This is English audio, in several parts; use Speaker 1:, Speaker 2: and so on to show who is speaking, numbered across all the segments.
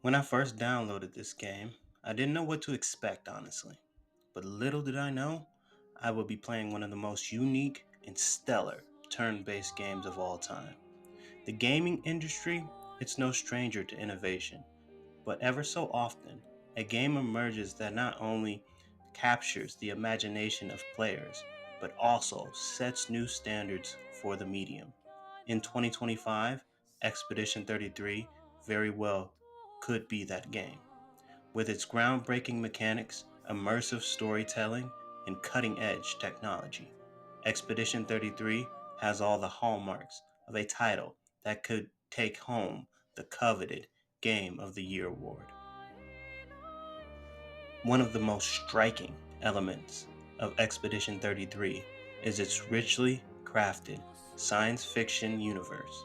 Speaker 1: When I first downloaded this game, I didn't know what to expect, honestly. But little did I know, I would be playing one of the most unique and stellar turn-based games of all time. The gaming industry, it's no stranger to innovation, but ever so often, a game emerges that not only captures the imagination of players, but also sets new standards for the medium. In 2025, Expedition 33 very well could be that game. With its groundbreaking mechanics, immersive storytelling, and cutting edge technology, Expedition 33 has all the hallmarks of a title that could take home the coveted Game of the Year award. One of the most striking elements of Expedition 33 is its richly crafted science fiction universe.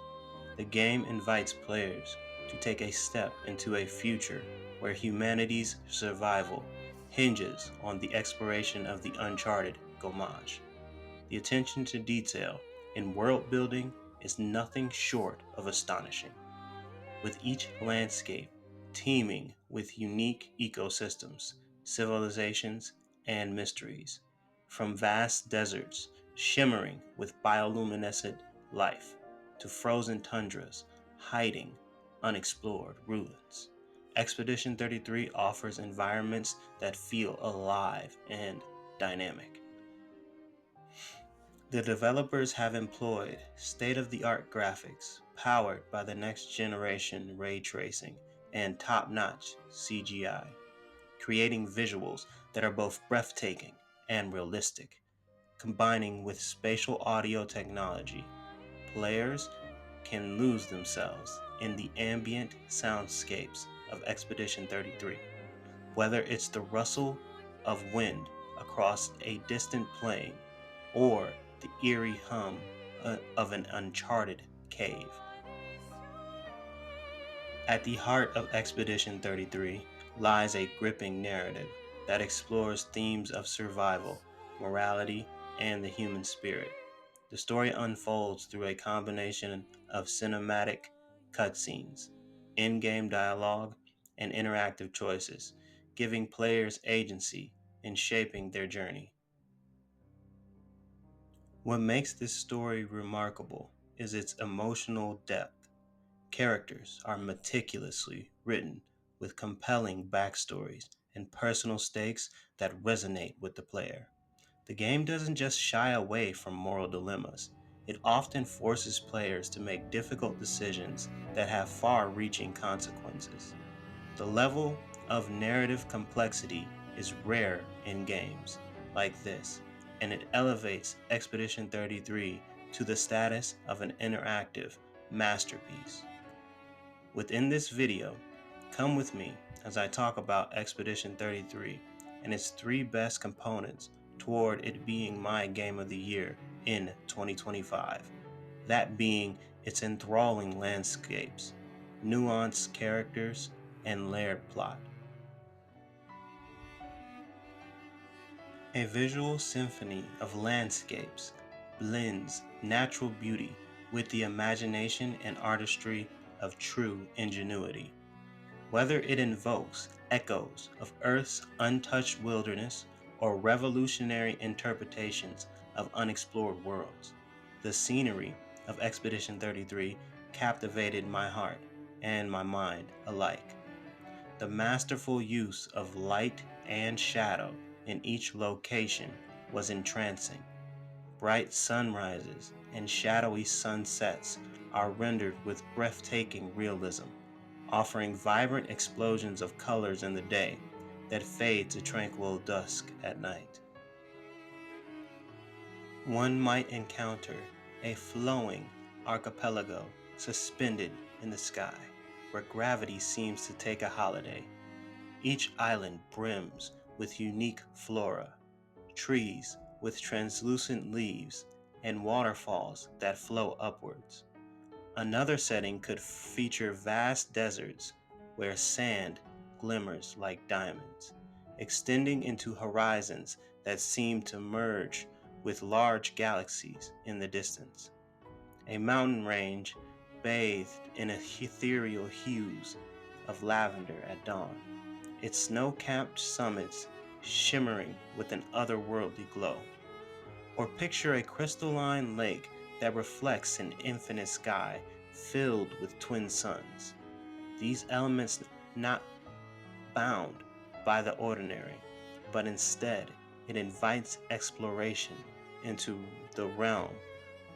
Speaker 1: The game invites players to take a step into a future where humanity's survival hinges on the exploration of the uncharted Gomage. The attention to detail in world building is nothing short of astonishing, with each landscape teeming with unique ecosystems, civilizations, and mysteries, from vast deserts shimmering with bioluminescent life to frozen tundras hiding unexplored ruins. Expedition 33 offers environments that feel alive and dynamic. The developers have employed state-of-the-art graphics powered by the next generation ray tracing and top-notch CGI, creating visuals that are both breathtaking and realistic. Combining with spatial audio technology, players can lose themselves in the ambient soundscapes of Expedition 33. Whether it's the rustle of wind across a distant plain or the eerie hum of an uncharted cave. At the heart of Expedition 33 lies a gripping narrative that explores themes of survival, morality, and the human spirit. The story unfolds through a combination of cinematic cutscenes, in-game dialogue, and interactive choices, giving players agency in shaping their journey. What makes this story remarkable is its emotional depth. Characters are meticulously written with compelling backstories and personal stakes that resonate with the player. The game doesn't just shy away from moral dilemmas, it often forces players to make difficult decisions that have far reaching consequences. The level of narrative complexity is rare in games like this, and it elevates Expedition 33 to the status of an interactive masterpiece. Within this video, come with me as I talk about Expedition 33 and its three best components toward it being my game of the year in 2025. That being its enthralling landscapes, nuanced characters, and layered plot. A visual symphony of landscapes blends natural beauty with the imagination and artistry of true ingenuity. Whether it invokes echoes of Earth's untouched wilderness or revolutionary interpretations of unexplored worlds, the scenery of Expedition 33 captivated my heart and my mind alike. The masterful use of light and shadow in each location was entrancing. Bright sunrises and shadowy sunsets are rendered with breathtaking realism, offering vibrant explosions of colors in the day that fade to tranquil dusk at night. One might encounter a flowing archipelago suspended in the sky, where gravity seems to take a holiday. Each island brims with unique flora, trees with translucent leaves, and waterfalls that flow upwards. Another setting could feature vast deserts where sand glimmers like diamonds, extending into horizons that seem to merge with large galaxies in the distance. A mountain range bathed in ethereal hues of lavender at dawn, its snow-capped summits shimmering with an otherworldly glow. Or picture a crystalline lake that reflects an infinite sky filled with twin suns. These elements not bound by the ordinary, but instead it invites exploration into the realm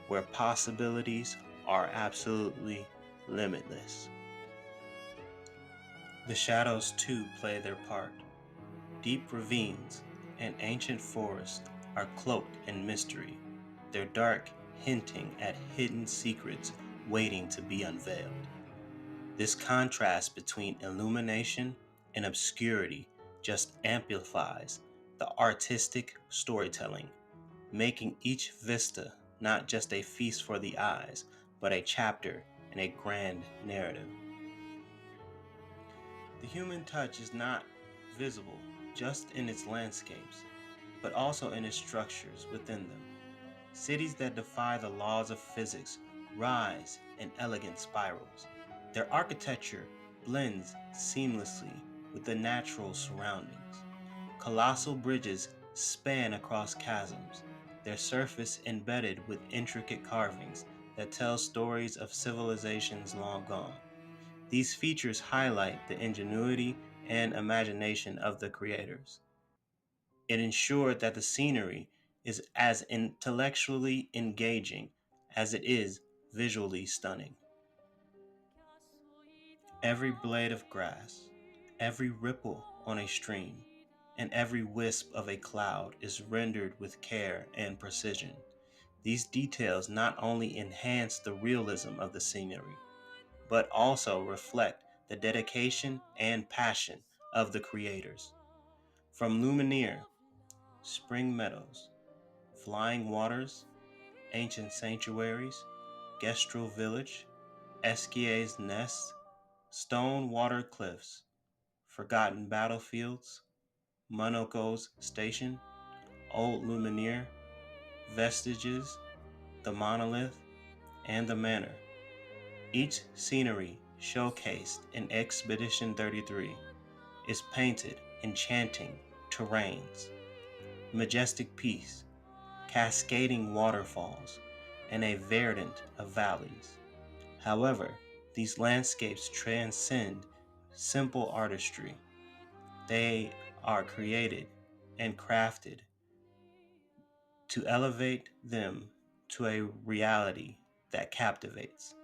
Speaker 1: where possibilities are absolutely limitless. The shadows too play their part. Deep ravines and ancient forests are cloaked in mystery, their dark hinting at hidden secrets waiting to be unveiled. This contrast between illumination and obscurity just amplifies the artistic storytelling, making each vista not just a feast for the eyes, but a chapter in a grand narrative. The human touch is not visible just in its landscapes, but also in its structures within them. Cities that defy the laws of physics rise in elegant spirals. Their architecture blends seamlessly with the natural surroundings. Colossal bridges span across chasms, their surface embedded with intricate carvings that tell stories of civilizations long gone. These features highlight the ingenuity and imagination of the creators. It ensured that the scenery is as intellectually engaging as it is visually stunning. Every blade of grass, every ripple on a stream, and every wisp of a cloud is rendered with care and precision. These details not only enhance the realism of the scenery, but also reflect the dedication and passion of the creators. From Lumineer, spring meadows, flying waters, ancient sanctuaries, Gestrel village, Eskier's nest, stone water cliffs, forgotten battlefields, Monaco's station, old Lumineer, vestiges, the monolith, and the manor. Each scenery showcased in Expedition 33 is painted enchanting terrains, majestic peaks, cascading waterfalls, and a verdant of valleys. However, these landscapes transcend simple artistry. They are created and crafted to elevate them to a reality that captivates,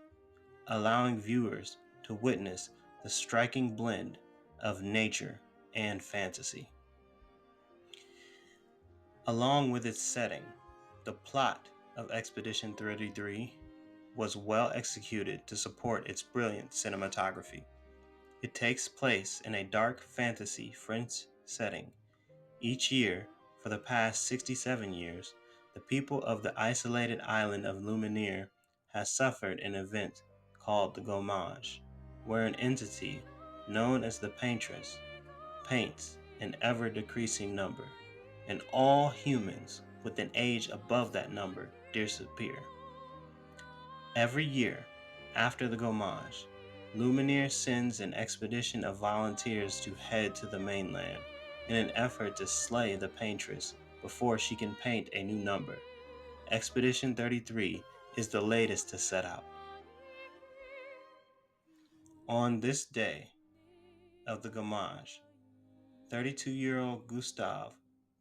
Speaker 1: allowing viewers to witness the striking blend of nature and fantasy. Along with its setting, the plot of Expedition 33 was well executed to support its brilliant cinematography. It takes place in a dark fantasy French setting. Each year, for the past 67 years, the people of the isolated island of Lumineer has suffered an event called the Gommage, where an entity known as the Paintress paints an ever-decreasing number, and all humans with an age above that number disappear. Every year, after the Gommage, Lumineer sends an expedition of volunteers to head to the mainland in an effort to slay the paintress before she can paint a new number. Expedition 33 is the latest to set out. On this day of the Gommage, 32-year-old Gustave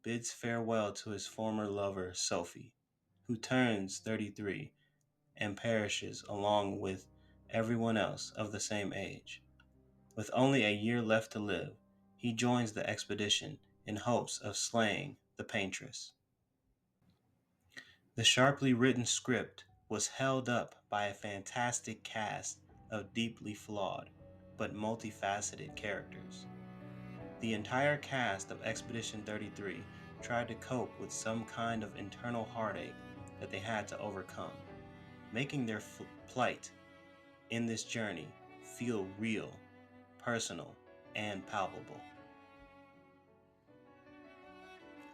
Speaker 1: bids farewell to his former lover, Sophie, who turns 33 and perishes along with everyone else of the same age. With only a year left to live, he joins the expedition in hopes of slaying the paintress. The sharply written script was held up by a fantastic cast of deeply flawed but multifaceted characters. The entire cast of Expedition 33 tried to cope with some kind of internal heartache that they had to overcome, making their plight in this journey feel real, personal, and palpable.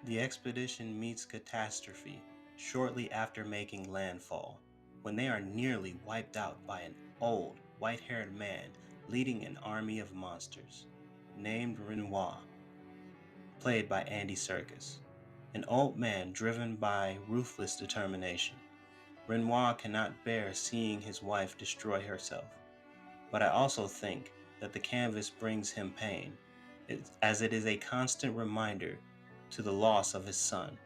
Speaker 1: The expedition meets catastrophe shortly after making landfall, when they are nearly wiped out by an old, white-haired man leading an army of monsters, named Renoir, played by Andy Serkis, an old man driven by ruthless determination. Renoir cannot bear seeing his wife destroy herself, but I also think that the canvas brings him pain, as it is a constant reminder to the loss of his son.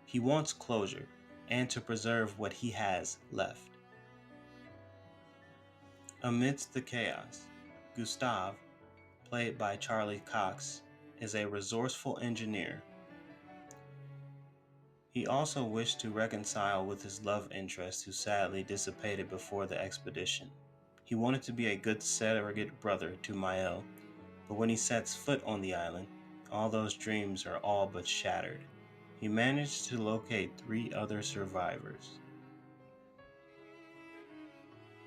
Speaker 1: He wants closure and to preserve what he has left. Amidst the chaos, Gustave, played by Charlie Cox, is a resourceful engineer. He also wished to reconcile with his love interest who sadly dissipated before the expedition. He wanted to be a good surrogate brother to Mael, but when he sets foot on the island, all those dreams are all but shattered. He managed to locate three other survivors.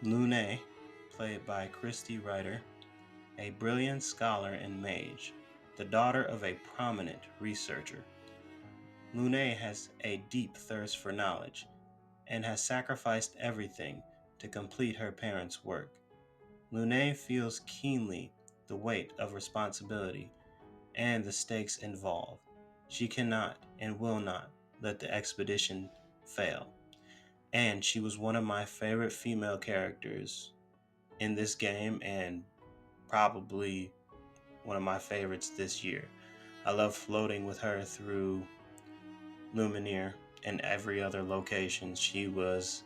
Speaker 1: Lune, played by Christy Ryder, a brilliant scholar and mage, the daughter of a prominent researcher. Lune has a deep thirst for knowledge and has sacrificed everything to complete her parents' work. Lune feels keenly the weight of responsibility and the stakes involved. She cannot and will not let the expedition fail. And she was one of my favorite female characters in this game and probably one of my favorites this year. I love floating with her through Lumineer and every other location. She was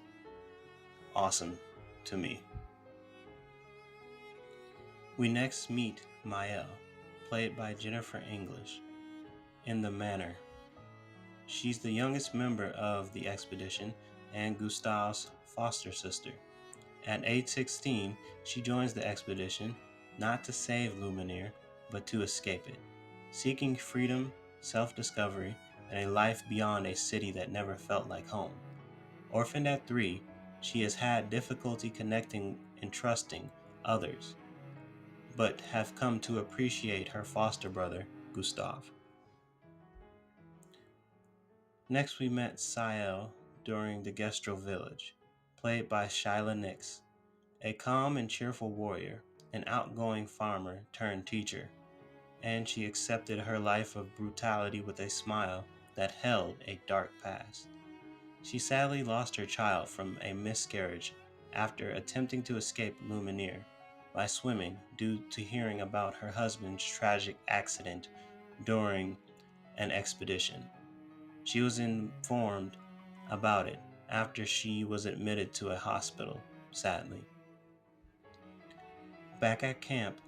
Speaker 1: awesome to me. We next meet Mael, played by Jennifer English, in the Manor. She's the youngest member of the expedition and Gustave's foster sister. At age 16, she joins the expedition not to save Lumineer, but to escape it, seeking freedom, self-discovery, and a life beyond a city that never felt like home. Orphaned at 3, she has had difficulty connecting and trusting others, but have come to appreciate her foster brother, Gustave. Next we met Sael during the Gestro village, played by Shyla Nix, a calm and cheerful warrior, an outgoing farmer turned teacher, and she accepted her life of brutality with a smile that held a dark past. She sadly lost her child from a miscarriage after attempting to escape Lumineer by swimming due to hearing about her husband's tragic accident during an expedition. She was informed about it after she was admitted to a hospital, sadly. Back at camp,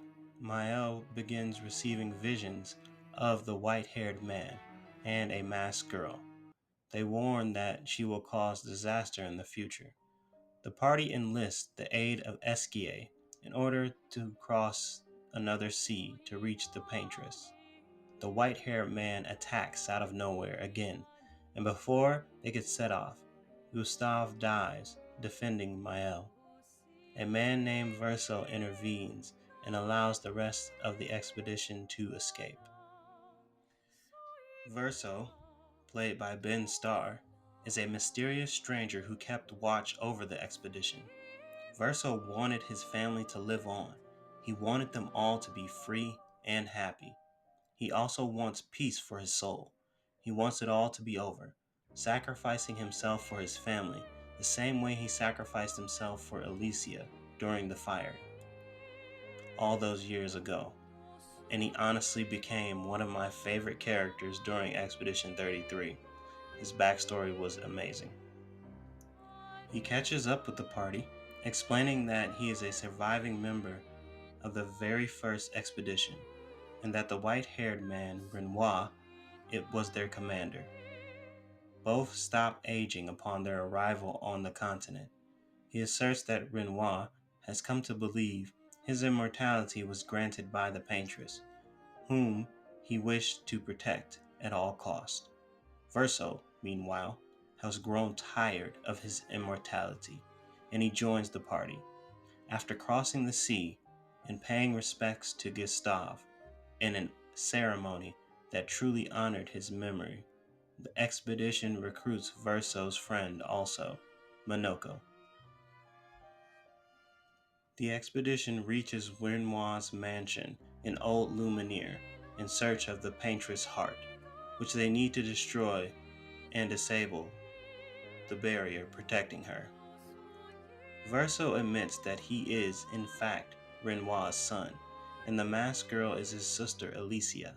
Speaker 1: Mael begins receiving visions of the white-haired man and a masked girl. They warn that she will cause disaster in the future. The party enlists the aid of Esquier in order to cross another sea to reach the Paintress. The white-haired man attacks out of nowhere again, and before they could set off, Gustave dies defending Mael. A man named Verso intervenes and allows the rest of the expedition to escape. Verso, played by Ben Starr, is a mysterious stranger who kept watch over the expedition. Verso wanted his family to live on. He wanted them all to be free and happy. He also wants peace for his soul. He wants it all to be over, sacrificing himself for his family, the same way he sacrificed himself for Alicia during the fire all those years ago. And he honestly became one of my favorite characters during Expedition 33. His backstory was amazing. He catches up with the party, explaining that he is a surviving member of the very first expedition, and that the white-haired man, Renoir, it was their commander. Both stop aging upon their arrival on the continent. He asserts that Renoir has come to believe his immortality was granted by the Paintress, whom he wished to protect at all cost. Verso, meanwhile, has grown tired of his immortality, and he joins the party. After crossing the sea and paying respects to Gustave in a ceremony that truly honored his memory, the expedition recruits Verso's friend also, Monoko. The expedition reaches Renoir's mansion in Old Lumineer in search of the Paintress heart, which they need to destroy and disable the barrier protecting her. Verso admits that he is, in fact, Renoir's son, and the masked girl is his sister Alicia.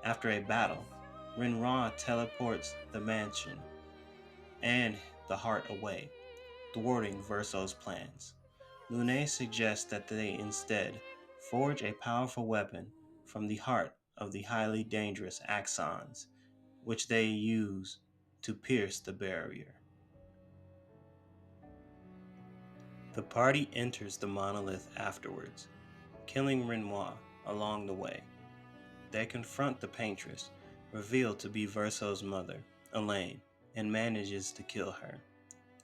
Speaker 1: After a battle, Renoir teleports the mansion and the heart away, thwarting Verso's plans. Lune suggests that they instead forge a powerful weapon from the heart of the highly dangerous axons, which they use to pierce the barrier. The party enters the monolith afterwards, killing Renoir along the way. They confront the paintress, revealed to be Verso's mother, Elaine, and manages to kill her,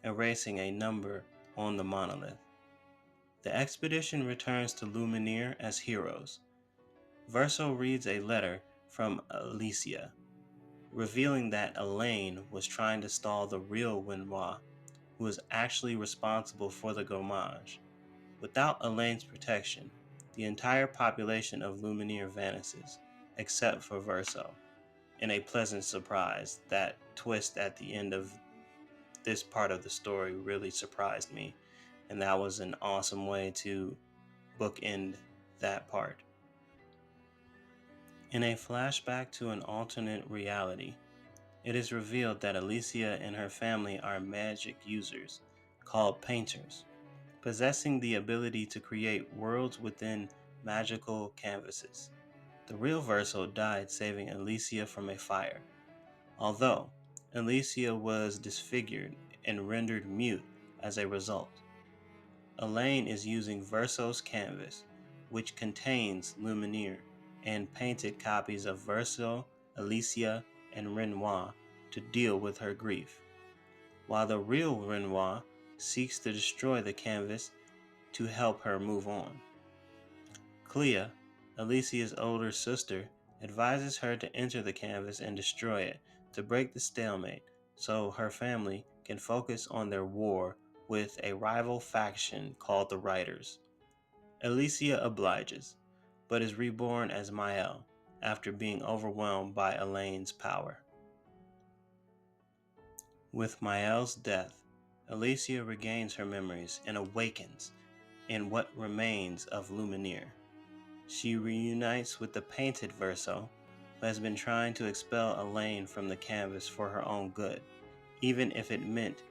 Speaker 1: erasing a number on the monolith. The expedition returns to Lumineer as heroes. Verso reads a letter from Alicia, revealing that Elaine was trying to stall the real Renoir, who is actually responsible for the gommage. Without Elaine's protection, the entire population of Lumineer vanishes, except for Verso. In a pleasant surprise, that twist at the end of this part of the story really surprised me, and that was an awesome way to bookend that part. In a flashback to an alternate reality, it is revealed that Alicia and her family are magic users, called painters, possessing the ability to create worlds within magical canvases. The real Verso died saving Alicia from a fire, although Alicia was disfigured and rendered mute as a result. Elaine is using Verso's canvas, which contains Lumineer, and painted copies of Verso, Alicia, and Renoir to deal with her grief, while the real Renoir seeks to destroy the canvas to help her move on. Clair, Alicia's older sister, advises her to enter the canvas and destroy it to break the stalemate so her family can focus on their war with a rival faction called the Riders. Alicia obliges, but is reborn as Mael after being overwhelmed by Elaine's power. With Mael's death, Alicia regains her memories and awakens in what remains of Lumineer. She reunites with the painted Verso, who has been trying to expel Elaine from the canvas for her own good, even if it meant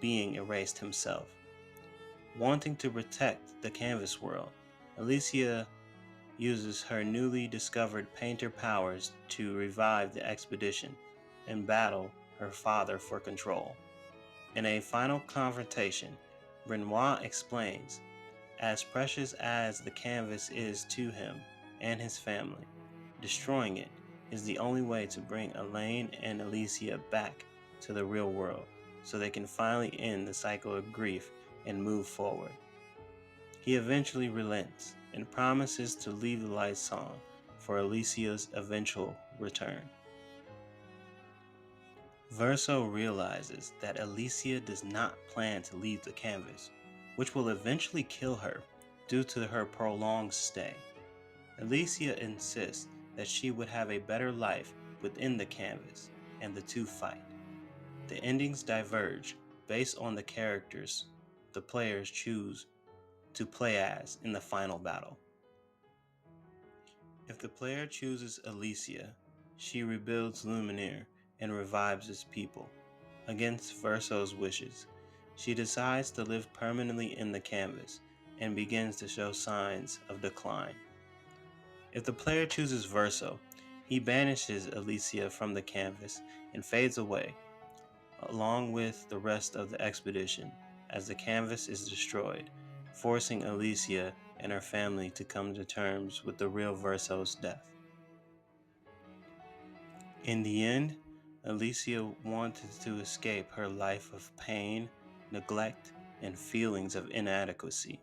Speaker 1: being erased himself. Wanting to protect the canvas world, Alicia uses her newly discovered painter powers to revive the expedition and battle her father for control. In a final confrontation, Renoir explains, as precious as the canvas is to him and his family, destroying it is the only way to bring Elaine and Alicia back to the real world so they can finally end the cycle of grief and move forward. He eventually relents and promises to leave the light song for Alicia's eventual return. Verso realizes that Alicia does not plan to leave the canvas, which will eventually kill her due to her prolonged stay. Alicia insists that she would have a better life within the canvas, and the two fight. The endings diverge based on the characters the players choose to play as in the final battle. If the player chooses Alicia, she rebuilds Lumineer and revives its people. Against Verso's wishes, she decides to live permanently in the canvas and begins to show signs of decline. If the player chooses Verso, he banishes Alicia from the canvas and fades away, along with the rest of the expedition, as the canvas is destroyed, forcing Alicia and her family to come to terms with the real Verso's death. In the end, Alicia wanted to escape her life of pain, neglect, and feelings of inadequacy.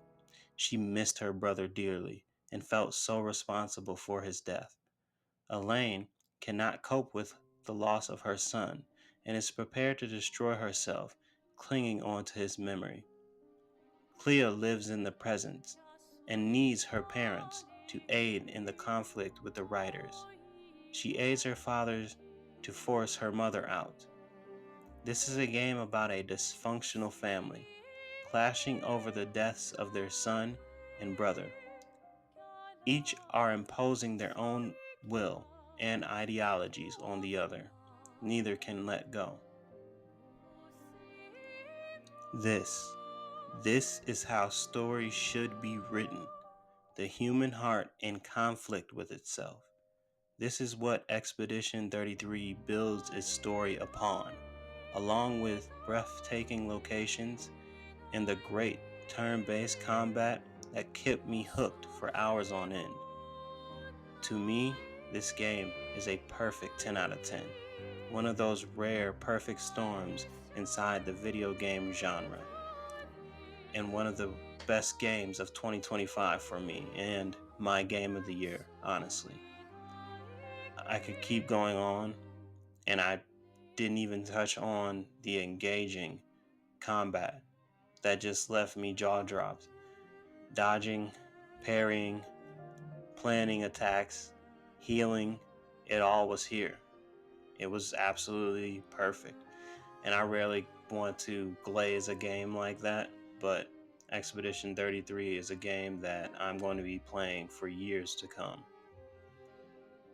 Speaker 1: She missed her brother dearly and felt so responsible for his death. Elaine cannot cope with the loss of her son and is prepared to destroy herself, clinging on to his memory. Clea lives in the present and needs her parents to aid in the conflict with the writers. She aids her father to force her mother out. This is a game about a dysfunctional family clashing over the deaths of their son and brother. Each are imposing their own will and ideologies on the other. Neither can let go. This is how stories should be written. The human heart in conflict with itself. This is what Expedition 33 builds its story upon, along with breathtaking locations and the great turn-based combat that kept me hooked for hours on end. To me, this game is a perfect 10 out of 10. One of those rare perfect storms inside the video game genre. And one of the best games of 2025 for me, and my game of the year, honestly. I could keep going on, and I didn't even touch on the engaging combat that just left me jaw dropped. Dodging, parrying, planning attacks, healing, it all was here. It was absolutely perfect. And I rarely want to glaze a game like that, but Expedition 33 is a game that I'm going to be playing for years to come.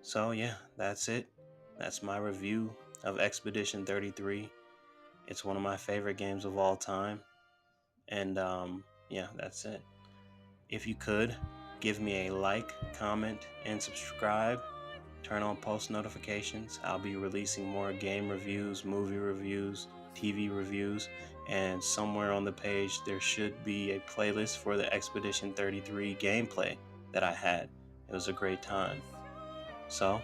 Speaker 1: So yeah, that's it. That's my review of Expedition 33. It's one of my favorite games of all time. And yeah, that's it. If you could, give me a like, comment, and subscribe. Turn on post notifications. I'll be releasing more game reviews, movie reviews, TV reviews, and somewhere on the page there should be a playlist for the Expedition 33 gameplay that I had. It was a great time. So,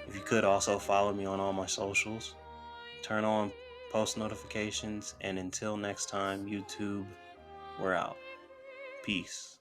Speaker 1: if you could also follow me on all my socials, turn on post notifications, and until next time, YouTube, we're out. Peace.